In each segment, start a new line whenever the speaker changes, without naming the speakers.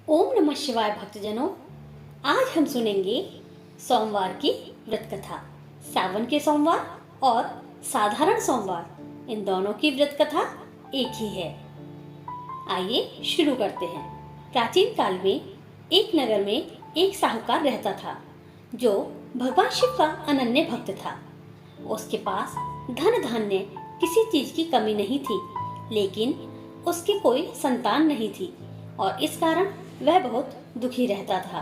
ओम नमः शिवाय भक्तजनों। आज हम सुनेंगे सोमवार की व्रत कथा। सावन के सोमवार और साधारण सोमवार, इन दोनों की व्रत कथा एक ही है। आइए शुरू करते हैं। प्राचीन काल में एक नगर में एक साहूकार रहता था जो भगवान शिव का अनन्य भक्त था। उसके पास धन धान्य किसी चीज की कमी नहीं थी, लेकिन उसकी कोई संतान नहीं थी और इस कारण वह बहुत दुखी रहता था।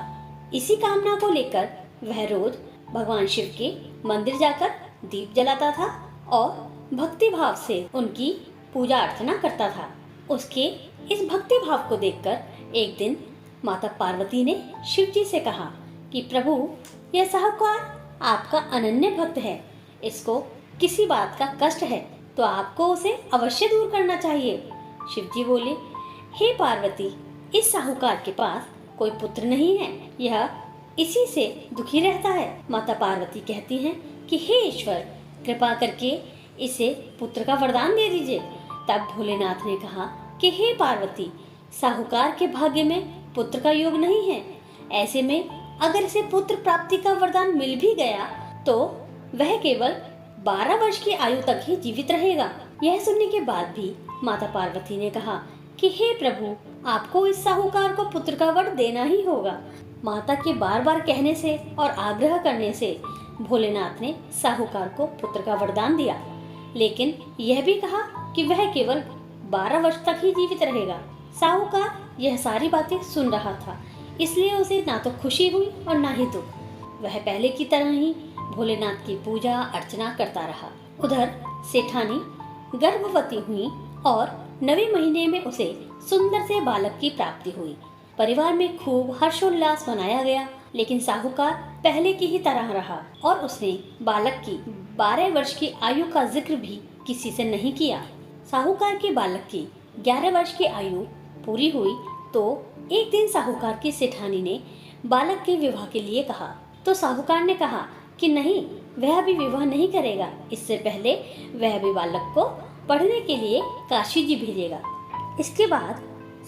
इसी कामना को लेकर वह रोज भगवान शिव के मंदिर जाकर दीप जलाता था और भक्ति भाव से उनकी पूजा अर्चना करता था। उसके इस भक्ति भाव को देखकर एक दिन माता पार्वती ने शिव जी से कहा कि प्रभु, यह साहूकार आपका अनन्य भक्त है, इसको किसी बात का कष्ट है तो आपको उसे अवश्य दूर करना चाहिए। शिव जी बोले, हे पार्वती, इस साहूकार के पास कोई पुत्र नहीं है, यह इसी से दुखी रहता है। माता पार्वती कहती हैं कि हे ईश्वर, कृपा करके इसे पुत्र का वरदान दे दीजिए। तब भोलेनाथ ने कहा कि हे पार्वती, साहूकार के भाग्य में पुत्र का योग नहीं है। ऐसे में अगर इसे पुत्र प्राप्ति का वरदान मिल भी गया तो वह केवल 12 वर्ष की आयु तक ही जीवित रहेगा। यह सुनने के बाद भी माता पार्वती ने कहा कि हे प्रभु, आपको इस साहूकार को पुत्र का वर देना ही होगा। माता के बार बार कहने से और आग्रह करने से भोलेनाथ ने साहूकार को पुत्र का वरदान दिया, लेकिन यह भी कहा कि वह केवल 12 वर्ष तक ही जीवित रहेगा। साहूकार यह सारी बातें सुन रहा था, इसलिए उसे ना तो खुशी हुई और ना ही दुख। वह पहले की तरह ही भोलेनाथ की पूजा अर्चना करता रहा। उधर सेठानी गर्भवती हुई और 9वें महीने में उसे सुंदर से बालक की प्राप्ति हुई। परिवार में खूब हर्षोल्लास मनाया गया, लेकिन साहूकार पहले की ही तरह रहा और उसने बालक की 12 वर्ष की आयु का जिक्र भी किसी से नहीं किया। साहूकार के बालक की 11 वर्ष की आयु पूरी हुई तो एक दिन साहूकार की सेठानी ने बालक के विवाह के लिए कहा, तो साहूकार ने कहा कि नहीं, वह अभी विवाह नहीं करेगा। इससे पहले वह भी बालक को पढ़ने के लिए काशी जी भेजेगा। इसके बाद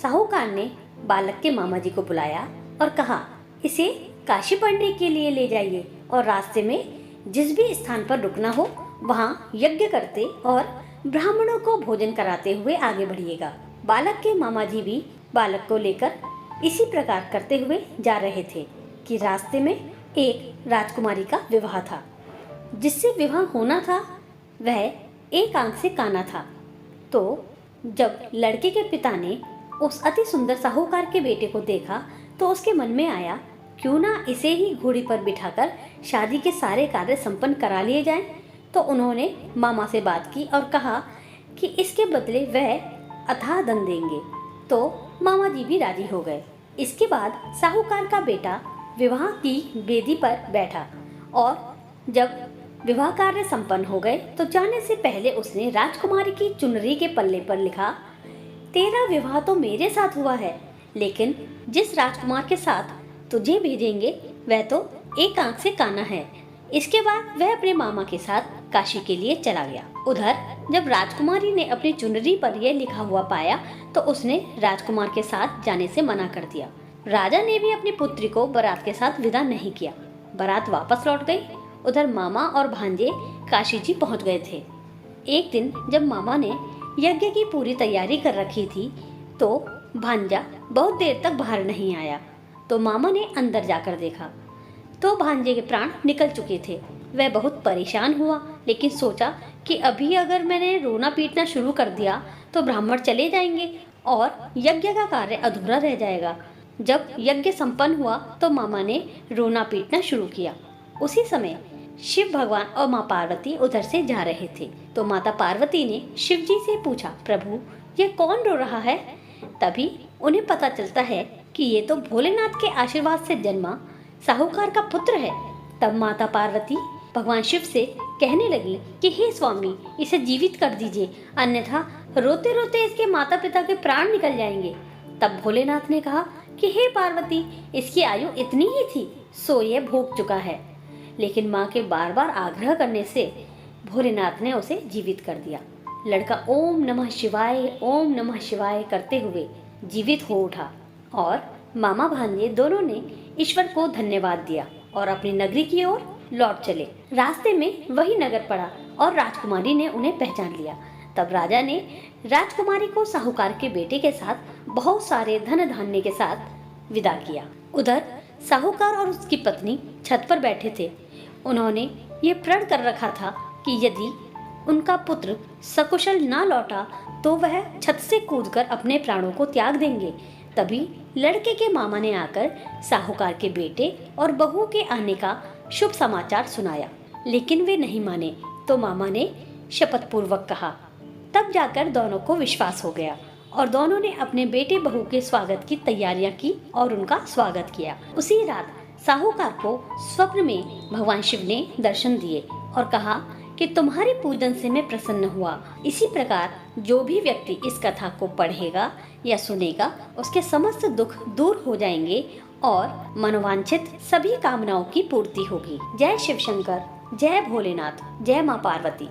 साहूकार ने बालक के मामा जी को बुलाया और कहा, इसे काशी पढ़ने के लिए ले जाइए और रास्ते में जिस भी स्थान पर रुकना हो वहाँ यज्ञ करते और ब्राह्मणों को भोजन कराते हुए आगे बढ़िएगा। बालक के मामा जी भी बालक को लेकर इसी प्रकार करते हुए जा रहे थे कि रास्ते में एक राजकुमारी का विवाह था। जिससे विवाह होना था वह एक आंख से काना था। तो जब लड़के के पिता ने उस अति सुंदर साहूकार के बेटे को देखा तो उसके मन में आया, क्यों ना इसे ही घोड़ी पर बिठाकर शादी के सारे कार्य संपन्न करा लिए जाएं। तो उन्होंने मामा से बात की और कहा कि इसके बदले वह अथाह धन देंगे। तो मामा जी भी राजी हो गए। इसके बाद साहूकार का बेटा विवाह की वेदी पर बैठा और जब विवाह कार्य संपन्न हो गए तो जाने से पहले उसने राजकुमारी की चुनरी के पल्ले पर लिखा, तेरा विवाह तो मेरे साथ हुआ है, लेकिन जिस राजकुमार के साथ तुझे भेजेंगे वह तो एक आंख से काना है। इसके बाद वह अपने मामा के साथ काशी के लिए चला गया। उधर जब राजकुमारी ने अपनी चुनरी पर यह लिखा हुआ पाया तो उसने राजकुमार के साथ जाने से मना कर दिया। राजा ने भी अपनी पुत्री को बारात के साथ विदा नहीं किया। बारात वापस लौट गई। उधर मामा और भांजे काशी जी पहुंच गए थे। एक दिन जब मामा ने यज्ञ की पूरी तैयारी कर रखी थी तो भांजा बहुत देर तक बाहर नहीं आया। तो मामा ने अंदर जाकर देखा तो भांजे के प्राण निकल चुके थे। वह बहुत परेशान हुआ, लेकिन सोचा कि अभी अगर मैंने रोना पीटना शुरू कर दिया तो ब्राह्मण चले जाएंगे और यज्ञ का कार्य अधूरा रह जाएगा। जब यज्ञ संपन्न हुआ तो मामा ने रोना पीटना शुरू किया। उसी समय शिव भगवान और माँ पार्वती उधर से जा रहे थे। तो माता पार्वती ने शिव जी से पूछा, प्रभु, यह कौन रो रहा है? तभी उन्हें पता चलता है कि ये तो भोलेनाथ के आशीर्वाद से जन्मा साहूकार का पुत्र है। तब माता पार्वती भगवान शिव से कहने लगी कि हे स्वामी, इसे जीवित कर दीजिए, अन्यथा रोते रोते इसके माता पिता के प्राण निकल जाएंगे। तब भोलेनाथ ने कहा कि हे पार्वती, इसकी आयु इतनी ही थी, सो ये भोग चुका है। लेकिन माँ के बार बार आग्रह करने से भोलेनाथ ने उसे जीवित कर दिया। लड़का ओम नमः शिवाय करते हुए जीवित हो उठा और मामा भांजे दोनों ने ईश्वर को धन्यवाद दिया और अपनी नगरी की ओर लौट चले। रास्ते में वही नगर पड़ा और राजकुमारी ने उन्हें पहचान लिया। तब राजा ने राजकुमारी को साहूकार के बेटे के साथ बहुत सारे धन धान्य के साथ विदा किया। उधर साहूकार और उसकी पत्नी छत पर बैठे थे। उन्होंने ये प्रण कर रखा था कि यदि उनका पुत्र सकुशल ना लौटा तो वह छत से कूदकर अपने प्राणों को त्याग देंगे। तभी लड़के के मामा ने आकर साहूकार के बेटे और बहू के आने का शुभ समाचार सुनाया, लेकिन वे नहीं माने। तो मामा ने शपथ पूर्वक कहा। तब जाकर दोनों को विश्वास हो गया और दोनों ने अपने बेटे बहू के स्वागत की तैयारियां की और उनका स्वागत किया। उसी रात साहूकार को स्वप्न में भगवान शिव ने दर्शन दिए और कहा कि तुम्हारे पूजन से मैं प्रसन्न हुआ। इसी प्रकार जो भी व्यक्ति इस कथा को पढ़ेगा या सुनेगा उसके समस्त दुख दूर हो जाएंगे और मनोवांछित सभी कामनाओं की पूर्ति होगी। जय शिव शंकर, जय भोलेनाथ, जय माँ पार्वती।